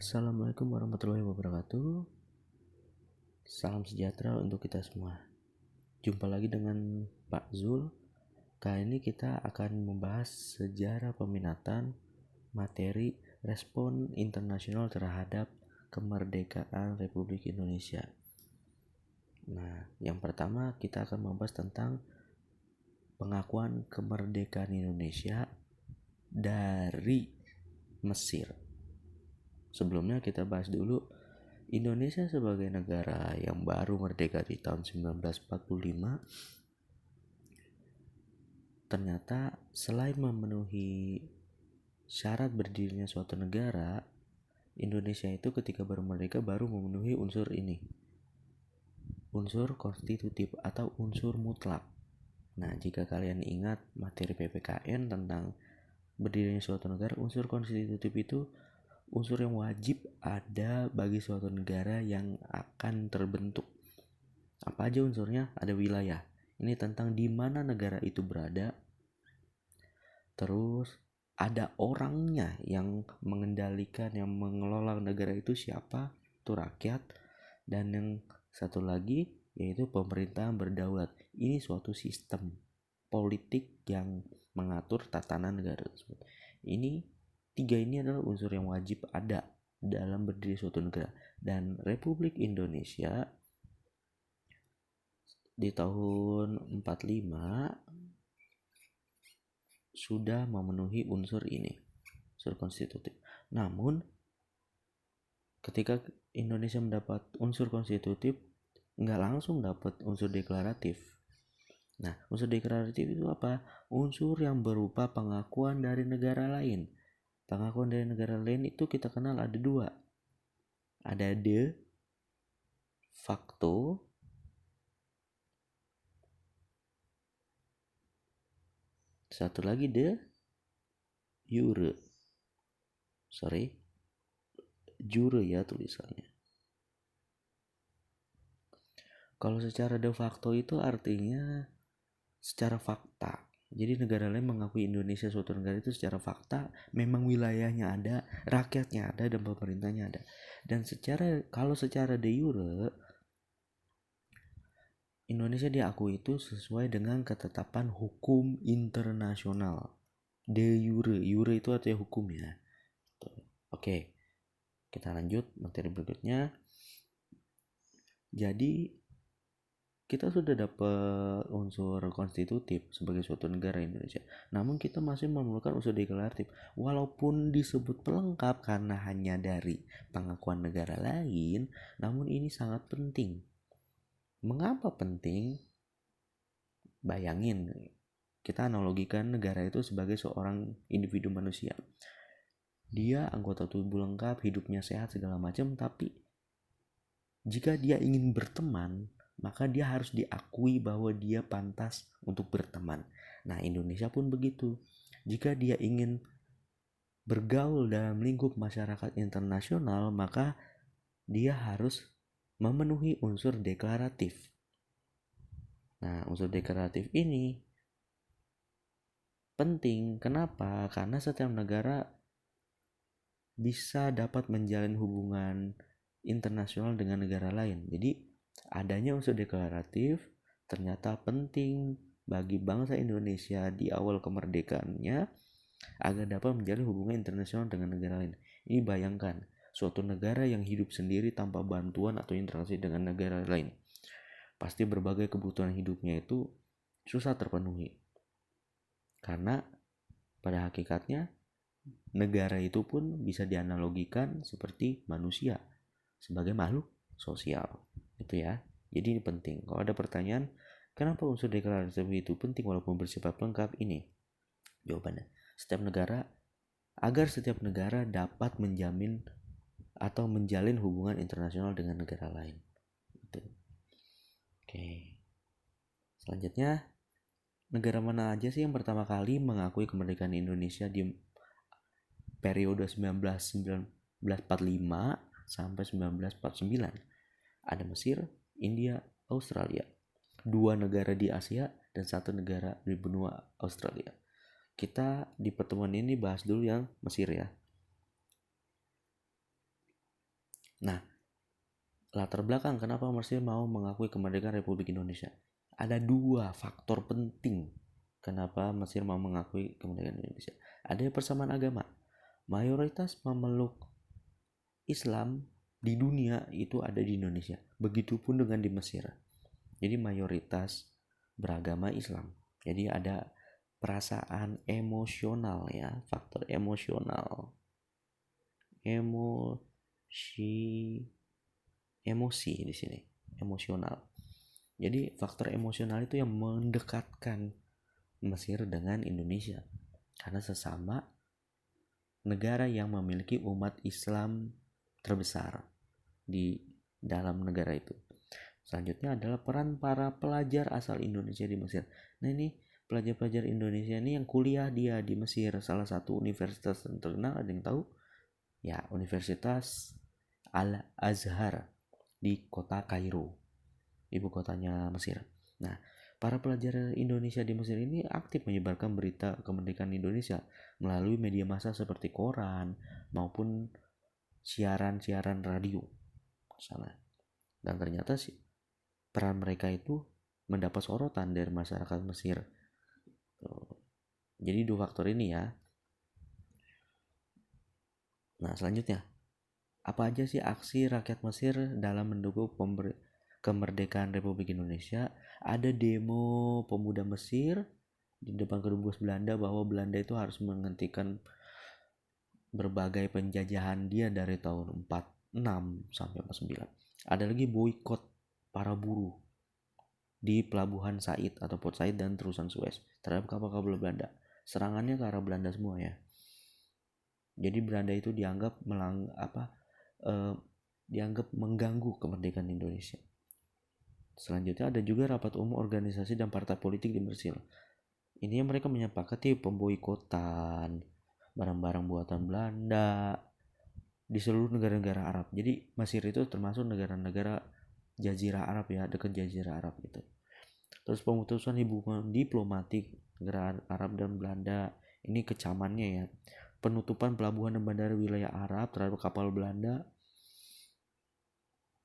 Assalamualaikum warahmatullahi wabarakatuh. Salam sejahtera untuk kita semua. Jumpa lagi dengan Pak Zul. Kali ini kita akan membahas sejarah peminatan materi respon internasional terhadap kemerdekaan Republik Indonesia. Nah, yang pertama kita akan membahas tentang pengakuan kemerdekaan Indonesia dari Mesir. Sebelumnya kita bahas dulu Indonesia sebagai negara yang baru merdeka di tahun 1945. Ternyata selain memenuhi syarat berdirinya suatu negara, Indonesia itu ketika baru merdeka baru memenuhi unsur ini, unsur konstitutif atau unsur mutlak. Nah, jika kalian ingat materi PPKN tentang berdirinya suatu negara, unsur konstitutif itu unsur yang wajib ada bagi suatu negara yang akan terbentuk. Apa aja unsurnya? Ada wilayah. Ini tentang di mana negara itu berada. Terus ada orangnya yang mengendalikan, yang mengelola negara itu siapa? Itu rakyat. Dan yang satu lagi yaitu pemerintahan berdaulat. Ini suatu sistem politik yang mengatur tatanan negara tersebut. Tiga ini adalah unsur yang wajib ada dalam berdiri suatu negara. Dan Republik Indonesia di tahun 45 sudah memenuhi unsur ini, unsur konstitutif. Namun ketika Indonesia mendapat unsur konstitutif, nggak langsung dapat unsur deklaratif. Nah, unsur deklaratif itu apa? Unsur yang berupa pengakuan dari negara lain. Pengakuan dari negara lain itu kita kenal ada dua. Ada de facto satu lagi de jure ya tulisannya. Kalau secara de facto itu artinya secara fakta. Jadi negara lain mengakui Indonesia suatu negara itu secara fakta, memang wilayahnya ada, rakyatnya ada, dan pemerintahnya ada. Dan kalau secara de jure, Indonesia diakui itu sesuai dengan ketetapan hukum internasional. De jure itu artinya hukum ya. Oke, kita lanjut materi berikutnya. Jadi kita sudah dapat unsur konstitutif sebagai suatu negara Indonesia. Namun kita masih memerlukan unsur deklaratif. Walaupun disebut pelengkap karena hanya dari pengakuan negara lain, namun ini sangat penting. Mengapa penting? Bayangin, kita analogikan negara itu sebagai seorang individu manusia. Dia anggota tubuh lengkap, hidupnya sehat segala macam, tapi jika dia ingin berteman, maka dia harus diakui bahwa dia pantas untuk berteman. Nah, Indonesia pun begitu. Jika dia ingin bergaul dalam lingkup masyarakat internasional, maka dia harus memenuhi unsur deklaratif. Nah, unsur deklaratif ini penting. Kenapa? Karena setiap negara bisa dapat menjalin hubungan internasional dengan negara lain. Jadi adanya unsur deklaratif ternyata penting bagi bangsa Indonesia di awal kemerdekaannya agar dapat menjalin hubungan internasional dengan negara lain. Ini bayangkan, suatu negara yang hidup sendiri tanpa bantuan atau interaksi dengan negara lain. Pasti berbagai kebutuhan hidupnya itu susah terpenuhi. Karena pada hakikatnya negara itu pun bisa dianalogikan seperti manusia sebagai makhluk sosial. Itu ya. Jadi ini penting. Kalau ada pertanyaan, kenapa unsur deklaratif itu penting walaupun bersifat lengkap? Ini jawabannya. Agar setiap negara dapat menjamin atau menjalin hubungan internasional dengan negara lain. Itu. Oke. Selanjutnya, negara mana aja sih yang pertama kali mengakui kemerdekaan Indonesia di periode 1945 sampai 1949? Ada Mesir, India, Australia. 2 negara di Asia dan 1 negara di benua Australia. Kita di pertemuan ini bahas dulu yang Mesir ya. Nah, latar belakang kenapa Mesir mau mengakui kemerdekaan Republik Indonesia. Ada 2 faktor penting kenapa Mesir mau mengakui kemerdekaan Indonesia. Ada persamaan agama. Mayoritas pemeluk Islam di dunia itu ada di Indonesia. Begitupun dengan di Mesir. Jadi mayoritas beragama Islam. Jadi ada perasaan emosional ya, faktor emosional. Emosi di sini, emosional. Jadi faktor emosional itu yang mendekatkan Mesir dengan Indonesia karena sesama negara yang memiliki umat Islam terbesar di dalam negara itu. Selanjutnya adalah peran para pelajar asal Indonesia di Mesir. Nah, ini pelajar-pelajar Indonesia ini yang kuliah dia di Mesir, salah satu universitas terkenal, ada yang tahu? Ya, Universitas Al-Azhar di kota Kairo, ibu kotanya Mesir. Nah, para pelajar Indonesia di Mesir ini aktif menyebarkan berita kemerdekaan Indonesia melalui media massa seperti koran maupun siaran-siaran radio sana. Dan ternyata sih peran mereka itu mendapat sorotan dari masyarakat Mesir. Jadi 2 faktor ini ya. Nah, selanjutnya, apa aja sih aksi rakyat Mesir dalam mendukung kemerdekaan Republik Indonesia? Ada demo pemuda Mesir di depan kedubes Belanda bahwa Belanda itu harus menghentikan berbagai penjajahan dia dari tahun 46 sampai 49. Ada lagi boikot para buruh di pelabuhan Said atau Port Said dan terusan Suez terhadap kapal-kapal Belanda. Serangannya ke arah Belanda semua ya. Jadi Belanda itu dianggap dianggap mengganggu kemerdekaan Indonesia. Selanjutnya ada juga rapat umum organisasi dan partai politik di Mesir. Ini mereka menyepakati pemboikotan barang-barang buatan Belanda di seluruh negara-negara Arab. Jadi Mesir itu termasuk negara-negara Jazirah Arab ya, dekat Jazirah Arab itu. Terus pemutusan hubungan diplomatik negara Arab dan Belanda, ini kecamannya ya. Penutupan pelabuhan dan bandara wilayah Arab terhadap kapal Belanda.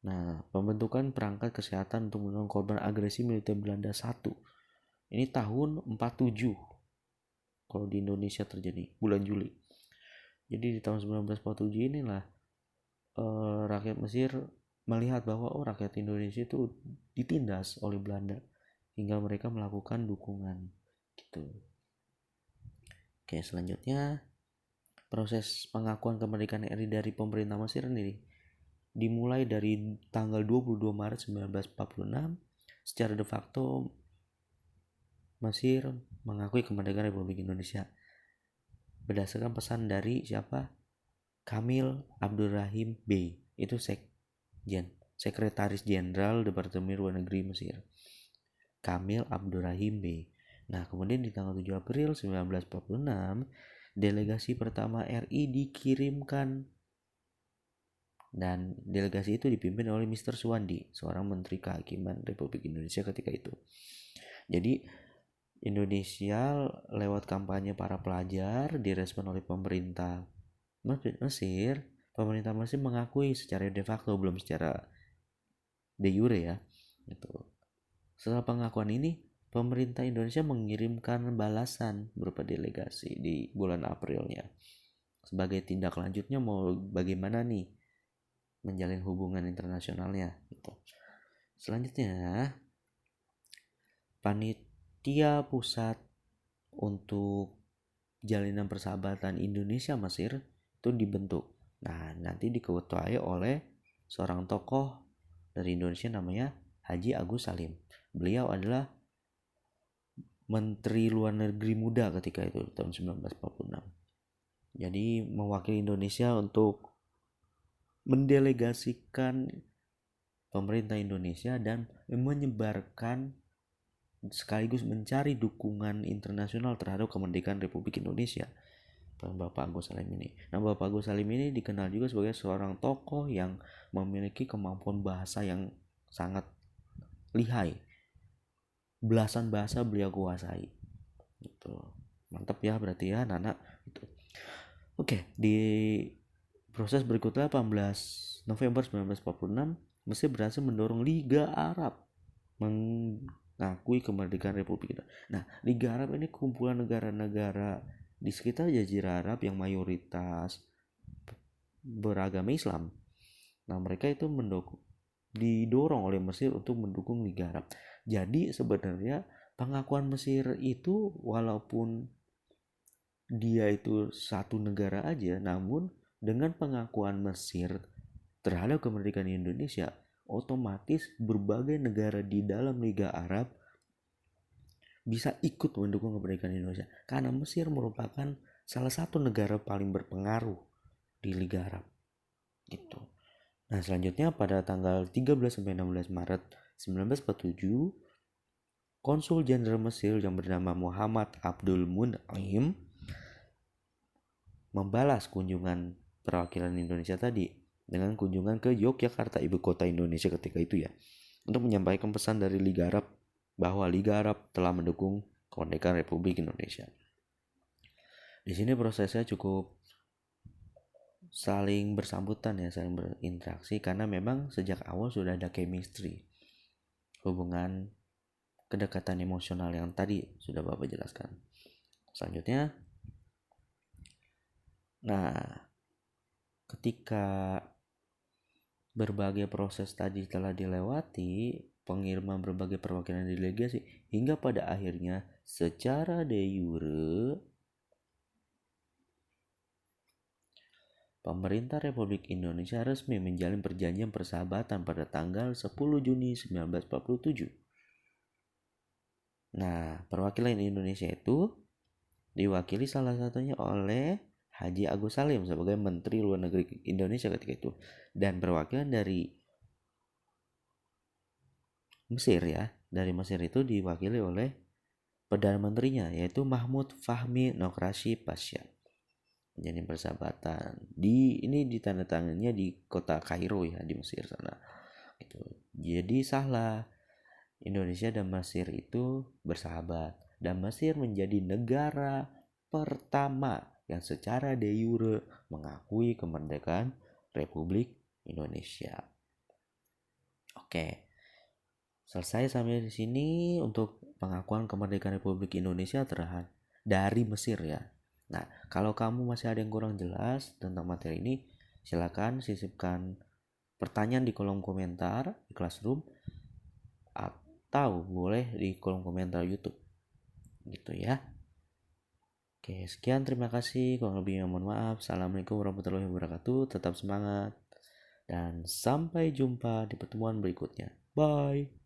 Nah, pembentukan perangkat kesehatan untuk menolong korban agresi militer Belanda 1. Ini tahun 47. Kalau di Indonesia terjadi bulan Juli. Jadi di tahun 1947 inilah rakyat Mesir melihat bahwa rakyat Indonesia itu ditindas oleh Belanda hingga mereka melakukan dukungan gitu. Oke, selanjutnya proses pengakuan kemerdekaan RI dari pemerintah Mesir ini dimulai dari tanggal 22 Maret 1946. Secara de facto Mesir mengakui kemerdekaan Republik Indonesia berdasarkan pesan dari siapa? Kamil Abdurrahim Bey, itu Sekretaris Jenderal Departemen Luar Negeri Mesir. Kamil Abdurrahim Bey. Nah, kemudian di tanggal 7 April 1946 delegasi pertama RI dikirimkan dan delegasi itu dipimpin oleh Mr. Suwandi, seorang Menteri Kehakiman Republik Indonesia ketika itu. Jadi Indonesia lewat kampanye para pelajar direspon oleh pemerintah Mesir. Pemerintah Mesir mengakui secara de facto, belum secara de jure ya. Gitu. Setelah pengakuan ini, pemerintah Indonesia mengirimkan balasan berupa delegasi di bulan Aprilnya. Sebagai tindak lanjutnya mau bagaimana nih menjalin hubungan internasionalnya gitu. Selanjutnya, panitia pusat untuk jalinan persahabatan Indonesia Mesir itu dibentuk. Nah, nanti diketuai oleh seorang tokoh dari Indonesia namanya Haji Agus Salim. Beliau adalah Menteri Luar Negeri muda ketika itu tahun 1946. Jadi mewakili Indonesia untuk mendelegasikan pemerintah Indonesia dan menyebarkan sekaligus mencari dukungan internasional terhadap kemerdekaan Republik Indonesia. Bapak Agus Salim ini. Nah, Bapak Agus Salim ini dikenal juga sebagai seorang tokoh yang memiliki kemampuan bahasa yang sangat lihai. Belasan bahasa beliau kuasai. Gitu. Mantap ya berarti ya, Nana. Gitu. Oke, di proses berikutnya 18 November 1946, Mesir berhasil mendorong Liga Arab mengakui kemerdekaan Republik Indonesia. Nah, Liga Arab ini kumpulan negara-negara di sekitar Jazirah Arab yang mayoritas beragama Islam. Nah, mereka itu didorong oleh Mesir untuk mendukung Liga Arab. Jadi sebenarnya pengakuan Mesir itu walaupun dia itu satu negara aja, namun dengan pengakuan Mesir terhadap kemerdekaan Indonesia, otomatis berbagai negara di dalam Liga Arab bisa ikut mendukung kemerdekaan Indonesia karena Mesir merupakan salah satu negara paling berpengaruh di Liga Arab gitu. Nah, selanjutnya pada tanggal 13 sampai 16 Maret 1947, Konsul Jenderal Mesir yang bernama Muhammad Abdul Mun'im membalas kunjungan perwakilan Indonesia tadi dengan kunjungan ke Yogyakarta, ibu kota Indonesia ketika itu ya, untuk menyampaikan pesan dari Liga Arab bahwa Liga Arab telah mendukung kemerdekaan Republik Indonesia. Di sini prosesnya cukup saling bersambutan ya, saling berinteraksi karena memang sejak awal sudah ada chemistry, hubungan kedekatan emosional yang tadi sudah Bapak jelaskan. Selanjutnya, nah ketika berbagai proses tadi telah dilewati, pengiriman berbagai perwakilan delegasi, hingga pada akhirnya secara de jure pemerintah Republik Indonesia resmi menjalin perjanjian persahabatan pada tanggal 10 Juni 1947. Nah, perwakilan Indonesia itu diwakili salah satunya oleh Haji Agus Salim sebagai Menteri Luar Negeri Indonesia ketika itu, dan perwakilan dari Mesir ya, dari Mesir itu diwakili oleh Perdana Menterinya yaitu Mahmud Fahmi Nokrashi Pasha. Jadi persahabatan ini ditandatangannya di kota Kairo ya, di Mesir sana gitu. Jadi salah, Indonesia dan Mesir itu bersahabat dan Mesir menjadi negara pertama yang secara de jure mengakui kemerdekaan Republik Indonesia. Oke, selesai sampai di sini untuk pengakuan kemerdekaan Republik Indonesia terhadap dari Mesir ya. Nah, kalau kamu masih ada yang kurang jelas tentang materi ini, silakan sisipkan pertanyaan di kolom komentar di Classroom atau boleh di kolom komentar YouTube gitu ya. Oke, sekian, terima kasih, kurang lebihnya mohon maaf. Assalamualaikum warahmatullahi wabarakatuh, tetap semangat dan sampai jumpa di pertemuan berikutnya. Bye.